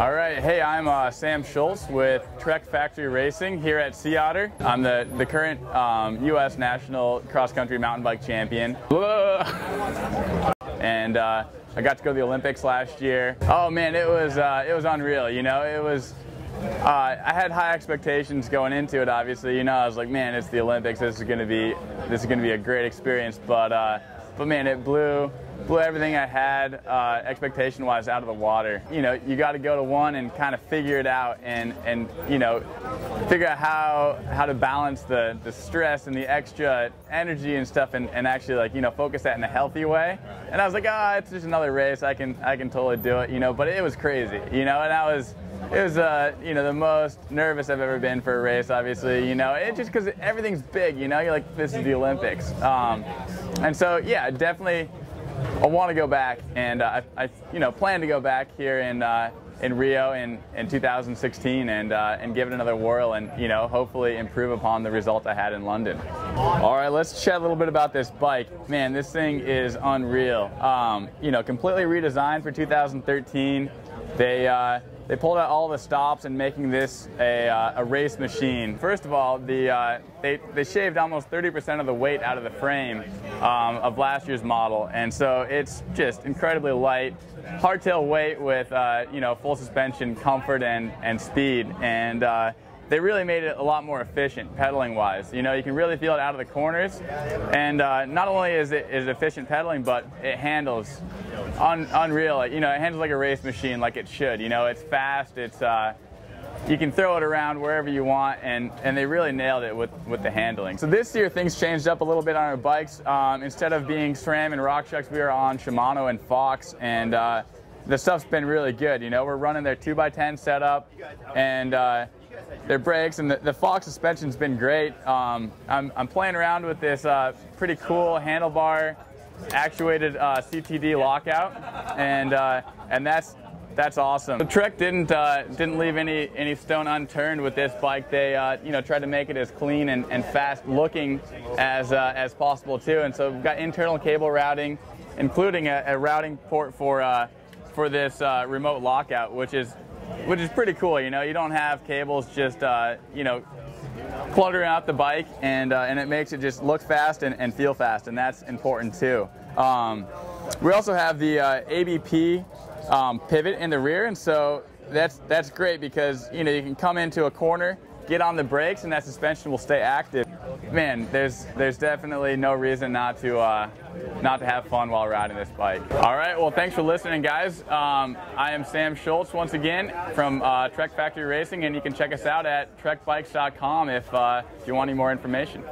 All right, hey, I'm Sam Schultz with Trek Factory Racing here at Sea Otter. I'm the current U.S. National Cross Country Mountain Bike Champion. And I got to go to the Olympics last year. Oh man, it was unreal. You know, it was. I had high expectations going into it. Obviously, you know, I was like, man, it's the Olympics. This is going to be a great experience. But man, it blew everything I had expectation-wise out of the water. You know, you got to go to one and kind of figure it out, and you know, figure out how to balance the stress and the extra energy and stuff, and actually, like, you know, focus that in a healthy way. And I was like, oh, it's just another race. I can totally do it, you know. But it was crazy, you know, and it was you know, the most nervous I've ever been for a race, obviously, you know. It's just because everything's big, you know. You're like, this is the Olympics, and so yeah, definitely. I want to go back, and I you know, plan to go back here in Rio in 2016 and give it another whirl, and you know, hopefully improve upon the result I had in London. All right, let's chat a little bit about this bike. Man, this thing is unreal. You know, completely redesigned for 2013. They pulled out all the stops and making this a race machine. First of all, they shaved almost 30% of the weight out of the frame of last year's model, and so it's just incredibly light, hardtail weight with you know, full suspension comfort and speed, and they really made it a lot more efficient pedaling wise. You know, you can really feel it out of the corners, and not only is it efficient pedaling, but it handles unreal. You know, it handles like a race machine, like it should. You know, it's fast. It's you can throw it around wherever you want, and they really nailed it with the handling. So this year things changed up a little bit on our bikes. Instead of being SRAM and RockShox, we are on Shimano and Fox, and the stuff's been really good. You know, we're running their 2x10 setup, and their brakes, and the Fox suspension's been great. I'm playing around with this pretty cool handlebar actuated CTD lockout, and that's awesome. The Trek didn't leave any stone unturned with this bike. They you know, tried to make it as clean and fast looking as possible too. And so we've got internal cable routing, including a routing port for this remote lockout, which is pretty cool. You know, you don't have cables just you know, cluttering out the bike, and it makes it just look fast and feel fast, and that's important too. We also have the ABP pivot in the rear, and so that's great because, you know, you can come into a corner, get on the brakes, and that suspension will stay active. Man, there's definitely no reason not to have fun while riding this bike. All right, well, thanks for listening, guys. I am Sam Schultz once again from Trek Factory Racing, and you can check us out at trekbikes.com if you want any more information.